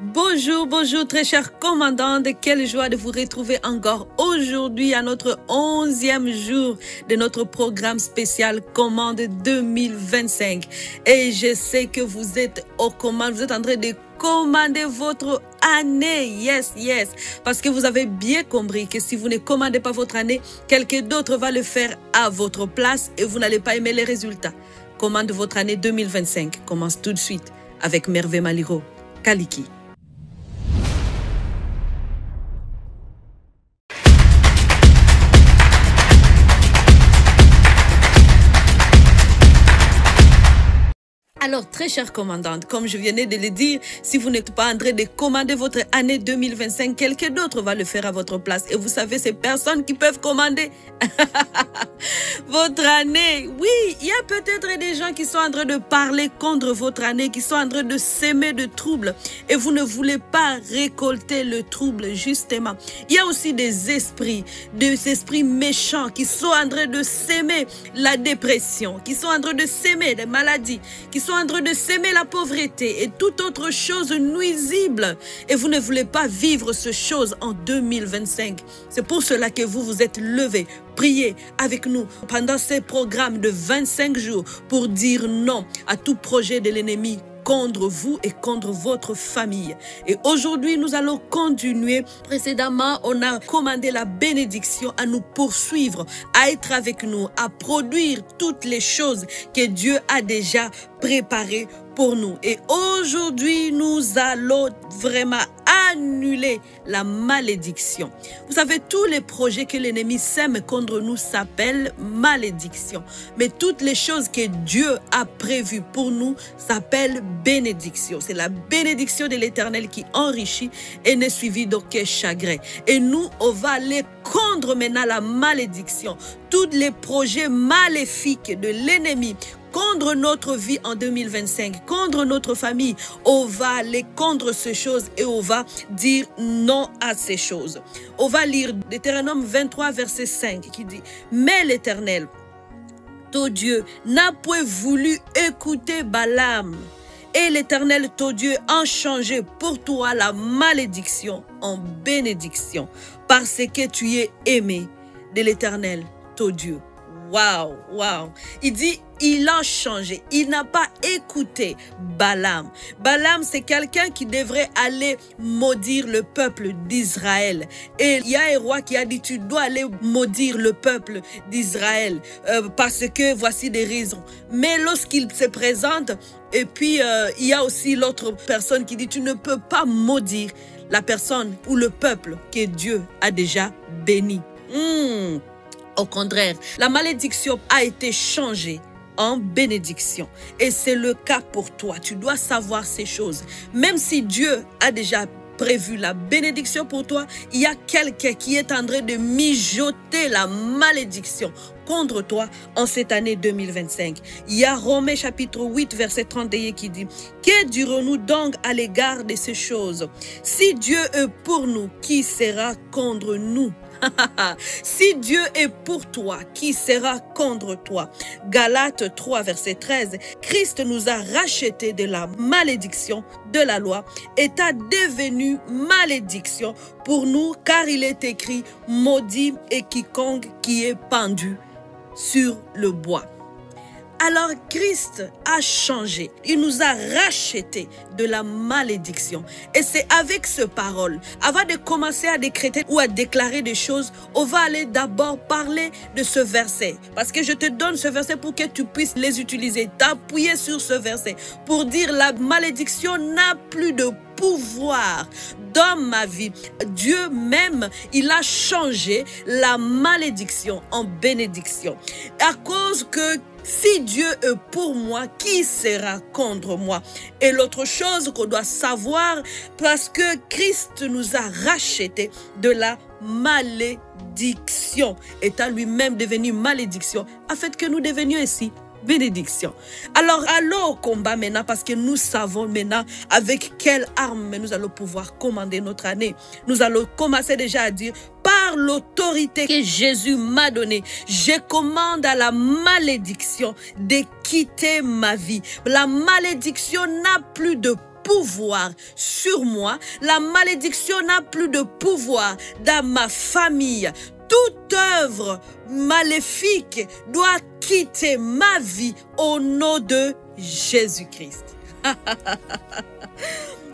Bonjour, bonjour très chère commandante, quelle joie de vous retrouver encore aujourd'hui à notre 11e jour de notre programme spécial Commande 2025. Et je sais que vous êtes aux commandes, vous êtes en train de commander votre année, yes, parce que vous avez bien compris que si vous ne commandez pas votre année, quelqu'un d'autre va le faire à votre place et vous n'allez pas aimer les résultats. Commande votre année 2025, commence tout de suite avec Merveille Maliro, Kaliki. Alors, très chère commandante, comme je venais de le dire, si vous n'êtes pas en train de commander votre année 2025, quelqu'un d'autre va le faire à votre place. Et vous savez, ces personnes qui peuvent commander votre année. Oui, il y a peut-être des gens qui sont en train de parler contre votre année, qui sont en train de s'aimer de troubles. Et vous ne voulez pas récolter le trouble, justement. Il y a aussi des esprits méchants qui sont en train de s'aimer la dépression, qui sont en train de s'aimer des maladies, qui sont en train de s'aimer la pauvreté et toute autre chose nuisible. Et vous ne voulez pas vivre ce chose en 2025. C'est pour cela que vous vous êtes levés. Priez avec nous pendant ces programmes de 25 jours pour dire non à tout projet de l'ennemi contre vous et contre votre famille. Et aujourd'hui, nous allons continuer. Précédemment, on a commandé la bénédiction à nous poursuivre, à être avec nous, à produire toutes les choses que Dieu a déjà préparées pour nous. Et aujourd'hui, nous allons vraiment annuler la malédiction. Vous savez, tous les projets que l'ennemi sème contre nous s'appellent malédiction. Mais toutes les choses que Dieu a prévues pour nous s'appellent bénédiction. C'est la bénédiction de l'Éternel qui enrichit et n'est suivie d'aucun chagrin. Et nous, on va aller contre maintenant la malédiction. Tous les projets maléfiques de l'ennemi contre notre vie en 2025, contre notre famille, on va aller contre ces choses et on va dire non à ces choses. On va lire Deutéronome 23, verset 5 qui dit « Mais l'Éternel, ton Dieu, n'a point voulu écouter Balaam. Et l'Éternel, ton Dieu, a changé pour toi la malédiction en bénédiction, parce que tu es aimé de l'Éternel, ton Dieu. » Waouh, waouh. Il dit, il a changé. Il n'a pas écouté Balaam. Balaam, c'est quelqu'un qui devrait aller maudire le peuple d'Israël. Et il y a un roi qui a dit, tu dois aller maudire le peuple d'Israël parce que voici des raisons. Mais lorsqu'il se présente, et puis il y a aussi l'autre personne qui dit, tu ne peux pas maudire la personne ou le peuple que Dieu a déjà béni. Au contraire, la malédiction a été changée en bénédiction. Et c'est le cas pour toi. Tu dois savoir ces choses. Même si Dieu a déjà prévu la bénédiction pour toi, il y a quelqu'un qui est en train de mijoter la malédiction contre toi en cette année 2025. Il y a Romains chapitre 8 verset 31 qui dit « Que dirons-nous donc à l'égard de ces choses? Si Dieu est pour nous, qui sera contre nous? » Si Dieu est pour toi, qui sera contre toi? Galates 3, verset 13. Christ nous a rachetés de la malédiction de la loi, étant devenu malédiction pour nous, car il est écrit, maudit est quiconque qui est pendu sur le bois. Alors Christ a changé. Il nous a rachetés de la malédiction. Et c'est avec ce parole, avant de commencer à décréter ou à déclarer des choses, on va aller d'abord parler de ce verset. Parce que je te donne ce verset pour que tu puisses les utiliser, t'appuyer sur ce verset pour dire la malédiction n'a plus de pouvoir dans ma vie. Dieu même, il a changé la malédiction en bénédiction. À cause que si Dieu est pour moi, qui sera contre moi? Et l'autre chose qu'on doit savoir, parce que Christ nous a rachetés de la malédiction, étant lui-même devenu malédiction, afin que nous devenions ainsi bénédiction. Alors allons au combat maintenant, parce que nous savons maintenant avec quelle arme nous allons pouvoir commander notre année. Nous allons commencer déjà à dire, par l'autorité que Jésus m'a donnée, je commande à la malédiction de quitter ma vie. La malédiction n'a plus de pouvoir sur moi. La malédiction n'a plus de pouvoir dans ma famille. Toute œuvre maléfique doit quitter ma vie au nom de Jésus-Christ.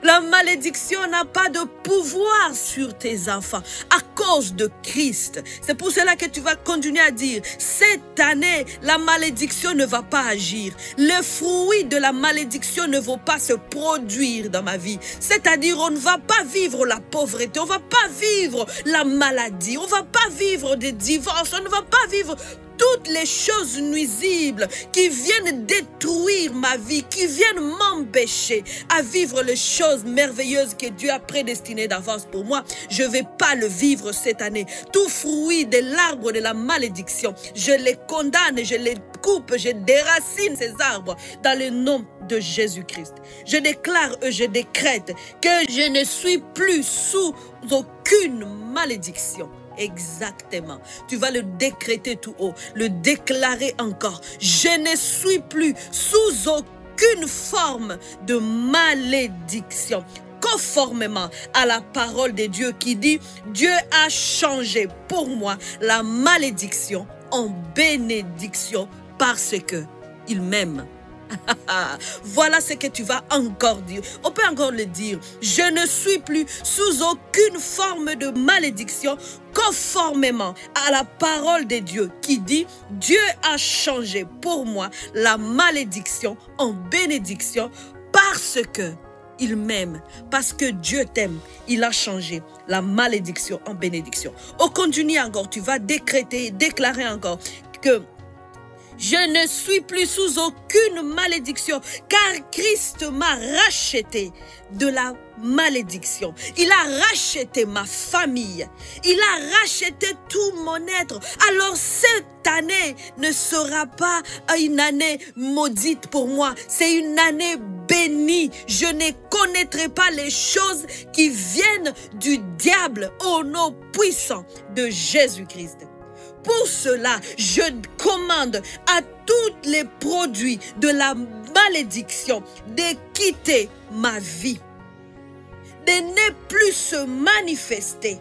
La malédiction n'a pas de pouvoir sur tes enfants à cause de Christ. C'est pour cela que tu vas continuer à dire, cette année, la malédiction ne va pas agir. Les fruits de la malédiction ne vont pas se produire dans ma vie. C'est-à-dire, on ne va pas vivre la pauvreté, on ne va pas vivre la maladie, on ne va pas vivre des divorces, on ne va pas vivre toutes les choses nuisibles qui viennent détruire ma vie, qui viennent m'empêcher à vivre les choses merveilleuses que Dieu a prédestinées d'avance pour moi. Je ne vais pas le vivre cette année. Tout fruit de l'arbre de la malédiction, je les condamne, je les coupe, je déracine ces arbres dans le nom de Jésus-Christ. Je déclare et je décrète que je ne suis plus sous aucune malédiction. Exactement. Tu vas le décréter tout haut, le déclarer encore. Je ne suis plus sous aucune forme de malédiction. Conformément à la parole de Dieu qui dit, Dieu a changé pour moi la malédiction en bénédiction parce que il m'aime. Voilà ce que tu vas encore dire. On peut encore le dire. Je ne suis plus sous aucune forme de malédiction conformément à la parole de Dieu qui dit Dieu a changé pour moi la malédiction en bénédiction parce que il m'aime, parce que Dieu t'aime. Il a changé la malédiction en bénédiction. On continue encore. Tu vas décréter, déclarer encore que je ne suis plus sous aucune malédiction, car Christ m'a racheté de la malédiction. Il a racheté ma famille. Il a racheté tout mon être. Alors cette année ne sera pas une année maudite pour moi. C'est une année bénie. Je ne connaîtrai pas les choses qui viennent du diable au nom puissant de Jésus-Christ. Pour cela, je commande à tous les produits de la malédiction de quitter ma vie, de ne plus se manifester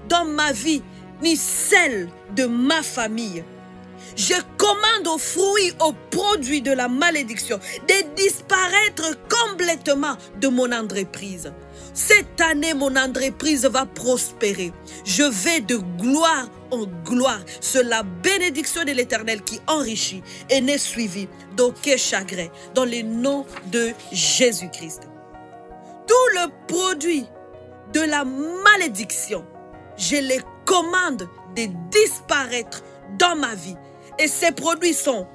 dans ma vie ni celle de ma famille. Je commande aux fruits, aux produits de la malédiction de disparaître complètement de mon entreprise. Cette année, mon entreprise va prospérer. Je vais de gloire en gloire. C'est la bénédiction de l'Éternel qui enrichit et n'est suivie d'aucun chagrin dans le nom de Jésus-Christ. Tout le produit de la malédiction, je les commande de disparaître dans ma vie. Et ces produits sont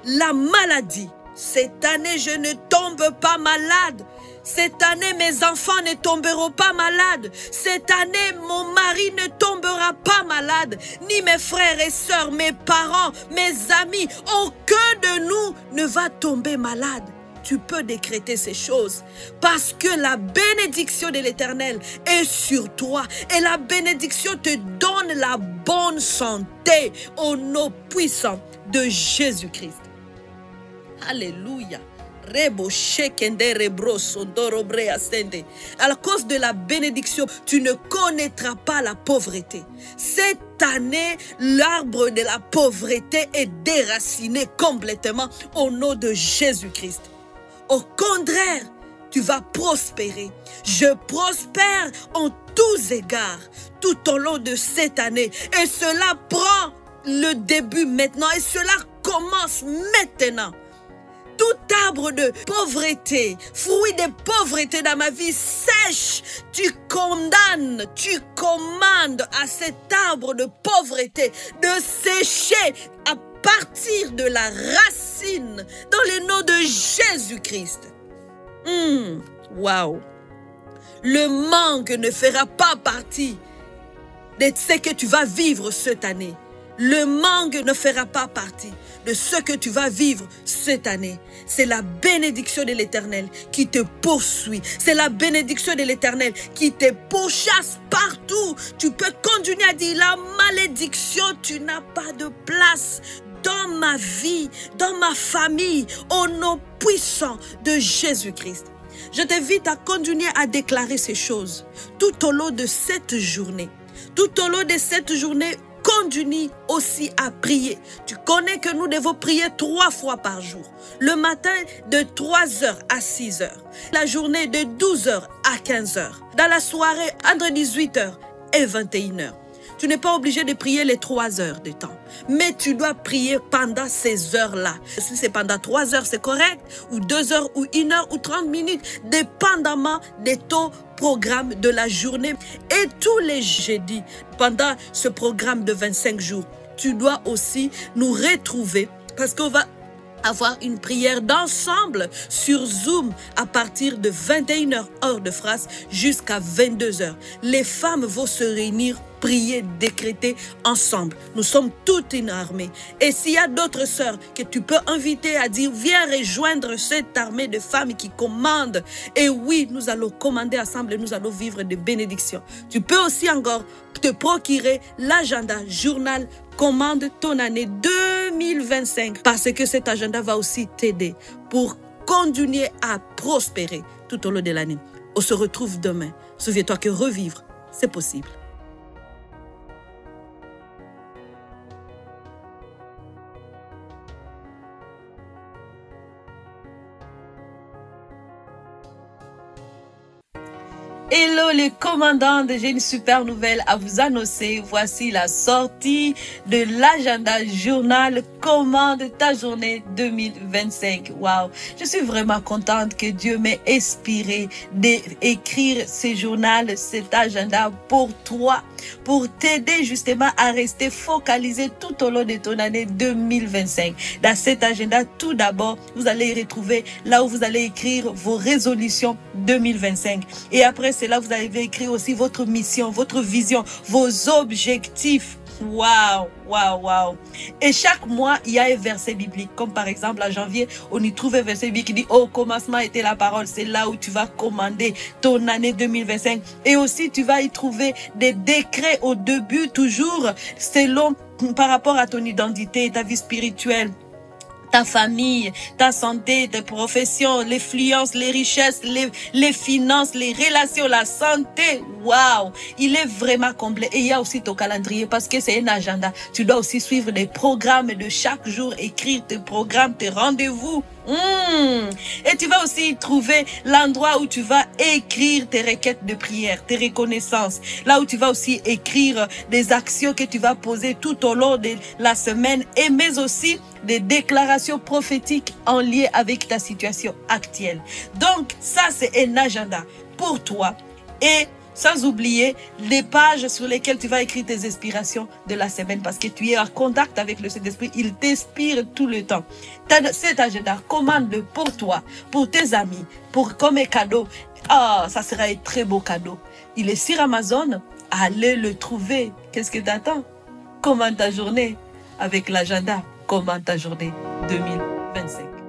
la maladie. Cette année, je ne tombe pas malade. Cette année, mes enfants ne tomberont pas malades. Cette année, mon mari ne tombera pas malade. Ni mes frères et sœurs, mes parents, mes amis. Aucun de nous ne va tomber malade. Tu peux décréter ces choses parce que la bénédiction de l'Éternel est sur toi et la bénédiction te donne la bonne santé au nom puissant de Jésus-Christ. Alléluia. À cause de la bénédiction, tu ne connaîtras pas la pauvreté. Cette année, l'arbre de la pauvreté est déraciné complètement au nom de Jésus-Christ. Au contraire, tu vas prospérer. Je prospère en tous égards tout au long de cette année. Et cela prend le début maintenant et cela commence maintenant. Tout arbre de pauvreté, fruit de pauvreté dans ma vie sèche, tu condamnes, tu commandes à cet arbre de pauvreté de sécher à partir de la racine dans le nom de Jésus-Christ. Wow. Le manque ne fera pas partie de ce que tu vas vivre cette année. Le manque ne fera pas partie de ce que tu vas vivre cette année. C'est la bénédiction de l'Éternel qui te poursuit. C'est la bénédiction de l'Éternel qui te pourchasse partout. Tu peux continuer à dire la malédiction, tu n'as pas de place dans ma vie, dans ma famille, au nom puissant de Jésus-Christ. Je t'invite à continuer à déclarer ces choses tout au long de cette journée. Tout au long de cette journée, continue aussi à prier. Tu connais que nous devons prier 3 fois par jour. Le matin de 3h à 6h. La journée de 12h à 15h. Dans la soirée entre 18h et 21h. Tu n'es pas obligé de prier les 3 heures de temps. Mais tu dois prier pendant ces heures-là. Si c'est pendant 3 heures, c'est correct. Ou 2 heures, ou 1 heure, ou 30 minutes. Dépendamment de ton programme de la journée. Et tous les jeudis, pendant ce programme de 25 jours, tu dois aussi nous retrouver. Parce qu'on va avoir une prière d'ensemble sur Zoom à partir de 21h heure de France jusqu'à 22h. Les femmes vont se réunir, prier, décréter ensemble. Nous sommes toute une armée. Et s'il y a d'autres sœurs que tu peux inviter à dire, viens rejoindre cette armée de femmes qui commandent. Et oui, nous allons commander ensemble et nous allons vivre de bénédictions. Tu peux aussi encore te procurer l'agenda journal Commande ton année 2025 parce que cet agenda va aussi t'aider pour continuer à prospérer tout au long de l'année. On se retrouve demain. Souviens-toi que revivre, c'est possible. Hello les commandantes, j'ai une super nouvelle à vous annoncer. Voici la sortie de l'agenda journal Commande ta journée 2025. Waouh, je suis vraiment contente que Dieu m'ait inspiré d'écrire ce journal, cet agenda pour toi, pour t'aider justement à rester focalisé tout au long de ton année 2025. Dans cet agenda, tout d'abord, vous allez y retrouver là où vous allez écrire vos résolutions 2025. Et après cela, vous allez écrire aussi votre mission, votre vision, vos objectifs. Waouh, waouh, waouh. Et chaque mois, il y a un verset biblique. Comme par exemple, en janvier, on y trouve un verset biblique qui dit, au commencement était la parole. C'est là où tu vas commander ton année 2025. Et aussi, tu vas y trouver des décrets au début, toujours selon, par rapport à ton identité, ta vie spirituelle, ta famille, ta santé, tes professions, l'influence, les richesses, les finances, les relations, la santé. Waouh! Il est vraiment complet. Et il y a aussi ton calendrier parce que c'est un agenda. Tu dois aussi suivre les programmes de chaque jour, écrire tes programmes, tes rendez-vous. Et tu vas aussi trouver l'endroit où tu vas écrire tes requêtes de prière, tes reconnaissances. Là où tu vas aussi écrire des actions que tu vas poser tout au long de la semaine et mais aussi des déclarations prophétiques en lien avec ta situation actuelle. Donc ça c'est un agenda pour toi et sans oublier les pages sur lesquelles tu vas écrire tes inspirations de la semaine parce que tu es en contact avec le Saint-Esprit. Il t'inspire tout le temps. Cet agenda, commande-le pour toi, pour tes amis, comme un cadeau. Ah, ça sera un très beau cadeau. Il est sur Amazon. Allez le trouver. Qu'est-ce que tu attends? Commande ta journée avec l'agenda. Commande ta journée 2025.